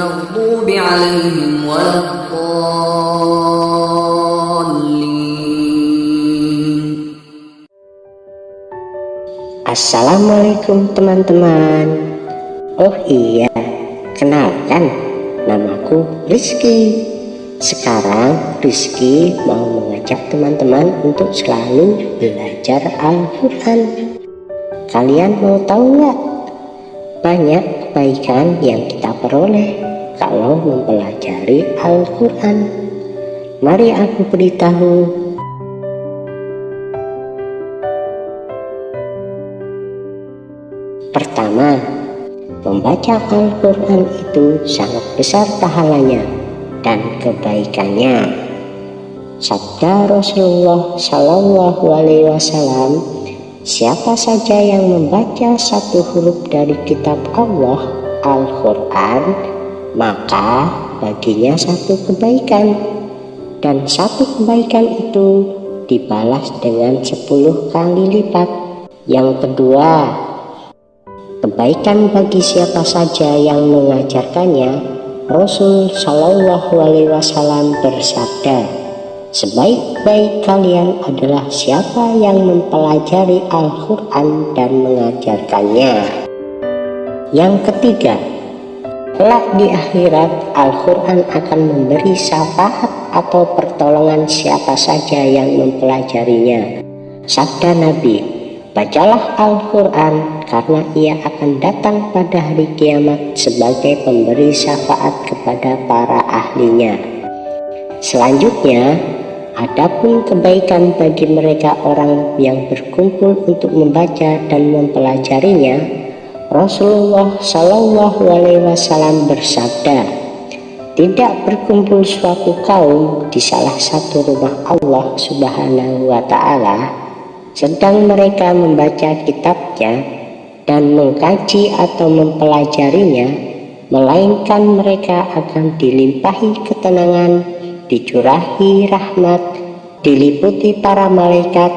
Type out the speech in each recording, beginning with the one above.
المغضوب عليهم ولا الضالين. Assalamualaikum teman-teman. Oh iya, kenalkan, namaku Rizky. Sekarang Rizky mau mengajak teman-teman untuk selalu belajar Al-Quran. Kalian mau tahu nggak? Banyak kebaikan yang kita peroleh kalau mempelajari Al-Quran. Mari aku beritahu. Pertama, membaca Al-Quran itu sangat besar pahalanya dan kebaikannya. Sabda Rasulullah Shallallahu Alaihi Wasallam, siapa saja yang membaca satu huruf dari kitab Allah, Al-Quran, maka baginya satu kebaikan, dan satu kebaikan itu dibalas dengan 10 kali lipat. Yang kedua, kebaikan bagi siapa saja yang mengajarkannya. Rasul Shallallahu Alaihi Wasallam bersabda, sebaik-baik kalian adalah siapa yang mempelajari Al-Quran dan mengajarkannya. Yang ketiga, kelak di akhirat Al-Quran akan memberi syafaat atau pertolongan siapa saja yang mempelajarinya. Sabda Nabi, bacalah Al-Quran karena ia akan datang pada hari kiamat sebagai pemberi syafaat kepada para ahlinya. Selanjutnya, adapun kebaikan bagi mereka orang yang berkumpul untuk membaca dan mempelajarinya, Rasulullah Shallallahu Alaihi Wasallam bersabda, tidak berkumpul suatu kaum di salah satu rumah Allah Subhanahu wa Ta'ala sedang mereka membaca kitabnya dan mengkaji atau mempelajarinya, melainkan mereka akan dilimpahi ketenangan, dicurahi rahmat, diliputi para malaikat,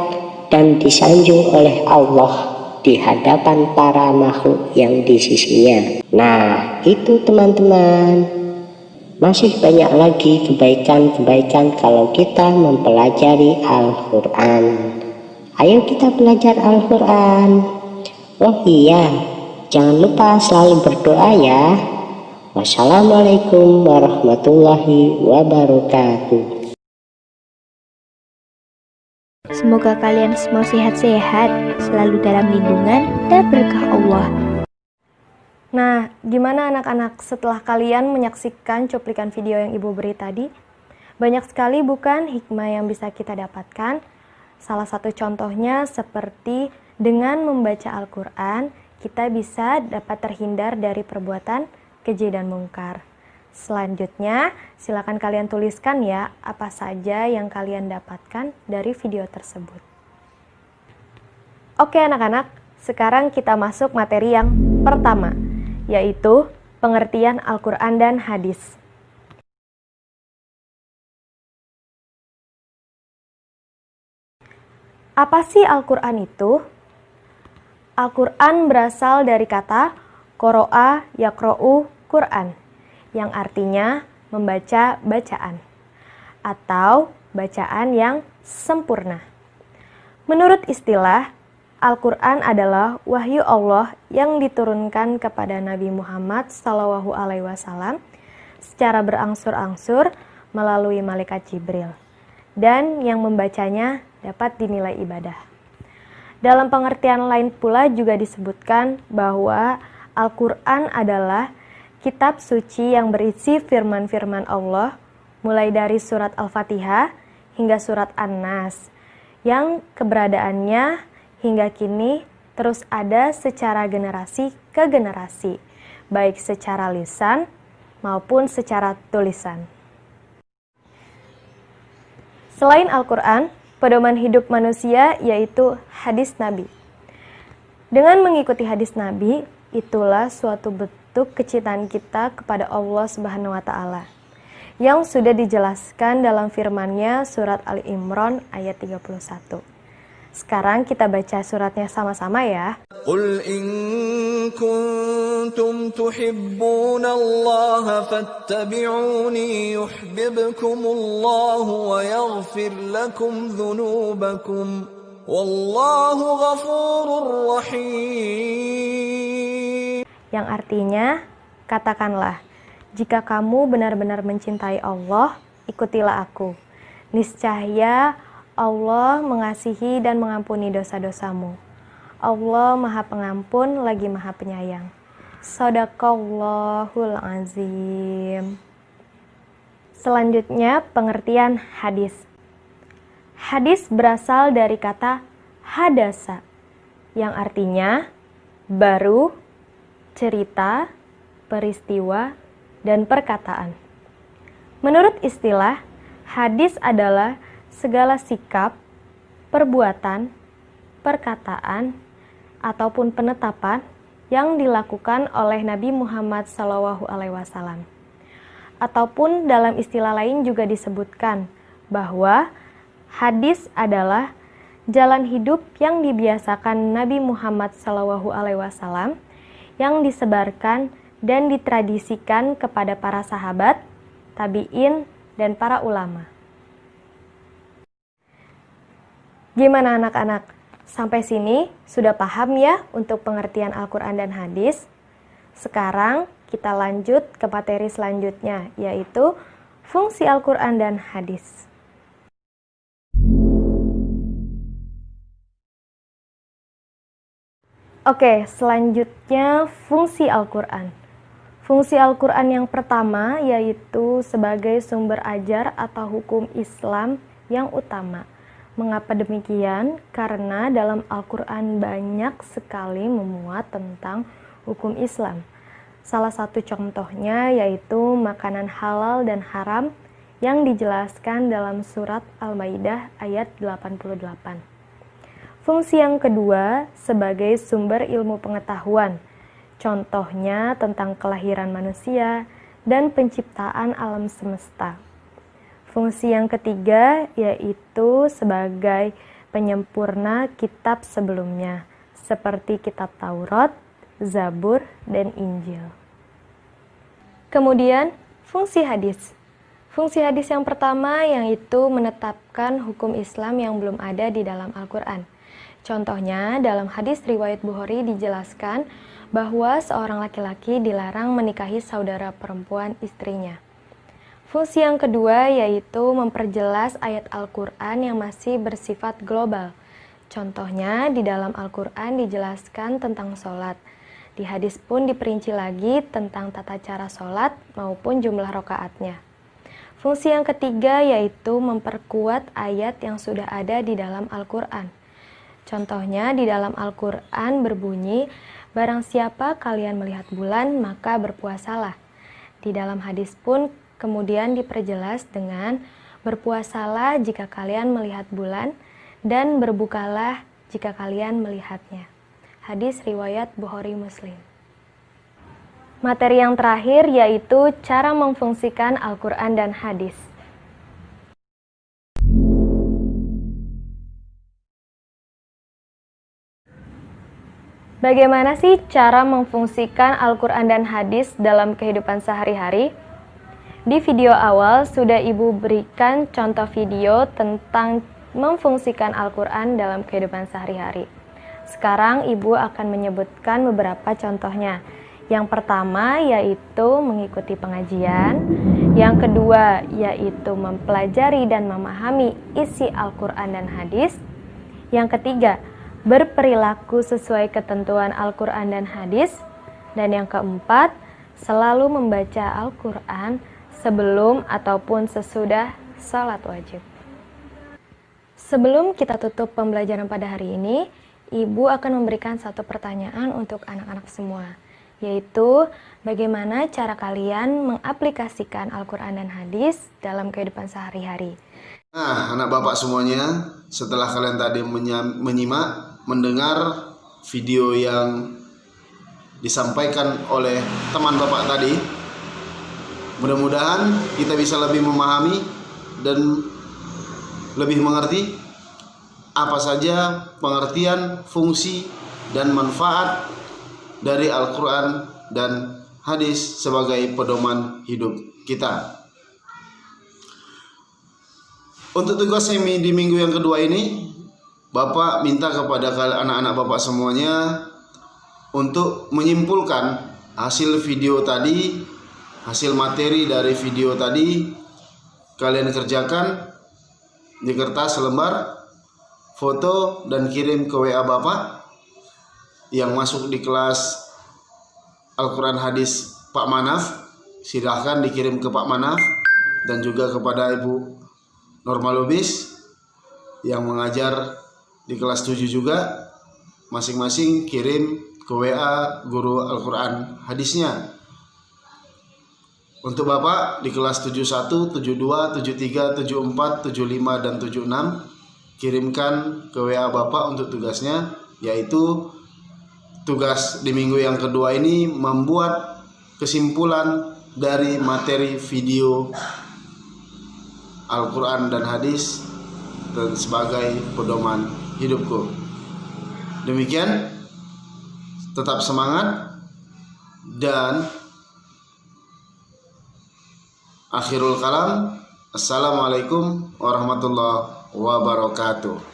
dan disanjung oleh Allah di hadapan para makhluk yang di sisinya. Nah, itu teman-teman, masih banyak lagi kebaikan-kebaikan kalau kita mempelajari Al-Quran. Ayo kita belajar Al-Quran. Oh iya, jangan lupa selalu berdoa ya. Wassalamualaikum warahmatullahi wabarakatuh. Semoga kalian semua sehat-sehat, selalu dalam lindungan dan berkah Allah. Nah, gimana anak-anak setelah kalian menyaksikan cuplikan video yang Ibu beri tadi? Banyak sekali bukan hikmah yang bisa kita dapatkan? Salah satu contohnya seperti dengan membaca Al-Quran, kita bisa dapat terhindar dari perbuatan keji dan mungkar. Selanjutnya, silakan kalian tuliskan ya apa saja yang kalian dapatkan dari video tersebut. Oke anak-anak, sekarang kita masuk materi yang pertama, yaitu pengertian Al-Quran dan hadis. Apa sih Al-Quran itu? Al-Quran berasal dari kata qoro'a yaqro'u Quran, yang artinya membaca bacaan, atau bacaan yang sempurna. Menurut istilah, Al-Quran adalah wahyu Allah yang diturunkan kepada Nabi Muhammad SAW secara berangsur-angsur melalui malaikat Jibril, dan yang membacanya dapat dinilai ibadah. Dalam pengertian lain pula juga disebutkan bahwa Al-Quran adalah kitab suci yang berisi firman-firman Allah, mulai dari surat Al-Fatihah hingga surat An-Nas, yang keberadaannya hingga kini terus ada secara generasi ke generasi, baik secara lisan maupun secara tulisan. Selain Al-Quran, pedoman hidup manusia yaitu hadis Nabi. Dengan mengikuti hadis Nabi, itulah suatu bentuk kecintaan kita kepada Allah Subhanahu wa Ta'ala, yang sudah dijelaskan dalam firman-Nya surat Ali Imran ayat 31. Sekarang kita baca suratnya sama-sama ya. قل إن كنتم تحبون الله فاتبعوني يحببكم الله ويغفر لكم ذنوبكم والله غفور رحيم. Yang artinya, katakanlah, jika kamu benar-benar mencintai Allah, ikutilah aku. Niscaya Allah mengasihi dan mengampuni dosa-dosamu. Allah Maha Pengampun lagi Maha Penyayang. Shadaqallahul Azim. Selanjutnya, pengertian hadis. Hadis berasal dari kata hadasa, yang artinya baru, cerita, peristiwa, dan perkataan. Menurut istilah, hadis adalah segala sikap, perbuatan, perkataan, ataupun penetapan yang dilakukan oleh Nabi Muhammad SAW. Ataupun dalam istilah lain juga disebutkan bahwa hadis adalah jalan hidup yang dibiasakan Nabi Muhammad SAW yang disebarkan dan ditradisikan kepada para sahabat, tabi'in, dan para ulama. Gimana anak-anak? Sampai sini sudah paham ya untuk pengertian Al-Quran dan hadis? Sekarang kita lanjut ke materi selanjutnya, yaitu fungsi Al-Quran dan hadis. Oke, selanjutnya fungsi Al-Quran. Fungsi Al-Quran yang pertama yaitu sebagai sumber ajar atau hukum Islam yang utama. Mengapa demikian? Karena dalam Al-Quran banyak sekali memuat tentang hukum Islam. Salah satu contohnya yaitu makanan halal dan haram yang dijelaskan dalam surat Al-Maidah ayat 88. Fungsi yang kedua sebagai sumber ilmu pengetahuan. Contohnya tentang kelahiran manusia dan penciptaan alam semesta. Fungsi yang ketiga yaitu sebagai penyempurna kitab sebelumnya, seperti kitab Taurat, Zabur, dan Injil. Kemudian, fungsi hadis. Fungsi hadis yang pertama yaitu menetapkan hukum Islam yang belum ada di dalam Al-Quran. Contohnya, dalam hadis riwayat Bukhari dijelaskan bahwa seorang laki-laki dilarang menikahi saudara perempuan istrinya. Fungsi yang kedua yaitu memperjelas ayat Al-Quran yang masih bersifat global. Contohnya di dalam Al-Quran dijelaskan tentang sholat. Di hadis pun diperinci lagi tentang tata cara sholat maupun jumlah rakaatnya. Fungsi yang ketiga yaitu memperkuat ayat yang sudah ada di dalam Al-Quran. Contohnya di dalam Al-Quran berbunyi, barang siapa kalian melihat bulan maka berpuasalah. Di dalam hadis pun kemudian diperjelas dengan berpuasalah jika kalian melihat bulan dan berbukalah jika kalian melihatnya. Hadis riwayat Bukhari Muslim. Materi yang terakhir yaitu cara memfungsikan Al-Quran dan hadis. Bagaimana sih cara memfungsikan Al-Quran dan hadis dalam kehidupan sehari-hari? Di video awal sudah Ibu berikan contoh video tentang memfungsikan Al-Quran dalam kehidupan sehari-hari. Sekarang Ibu akan menyebutkan beberapa contohnya. Yang pertama yaitu mengikuti pengajian. Yang kedua yaitu mempelajari dan memahami isi Al-Quran dan hadis. Yang ketiga, berperilaku sesuai ketentuan Al-Quran dan hadis. Dan yang keempat, selalu membaca Al-Quran sebelum ataupun sesudah salat wajib. Sebelum kita tutup pembelajaran pada hari ini, Ibu akan memberikan satu pertanyaan untuk anak-anak semua, yaitu bagaimana cara kalian mengaplikasikan Al-Quran dan hadis dalam kehidupan sehari-hari. Nah, anak bapak semuanya, setelah kalian tadi menyimak, mendengar video yang disampaikan oleh teman bapak tadi, mudah-mudahan kita bisa lebih memahami dan lebih mengerti apa saja pengertian, fungsi, dan manfaat dari Al-Quran dan hadis sebagai pedoman hidup kita. Untuk tugas di minggu yang kedua ini, Bapak minta kepada anak-anak Bapak semuanya untuk menyimpulkan hasil video tadi, hasil materi dari video tadi. Kalian kerjakan di kertas selembar, foto dan kirim ke WA Bapak yang masuk di kelas Al-Quran Hadis Pak Manaf. Silahkan dikirim ke Pak Manaf dan juga kepada Ibu Norma Lubis yang mengajar di kelas 7 juga. Masing-masing kirim ke WA guru Al-Quran hadisnya. Untuk Bapak di kelas 71, 72, 73, 74, 75, dan 76, kirimkan ke WA Bapak untuk tugasnya, yaitu tugas di minggu yang kedua ini membuat kesimpulan dari materi video Al-Quran dan hadis dan sebagai pedoman hidupku. Demikian, tetap semangat dan akhirul kalam. Assalamualaikum warahmatullahi wabarakatuh.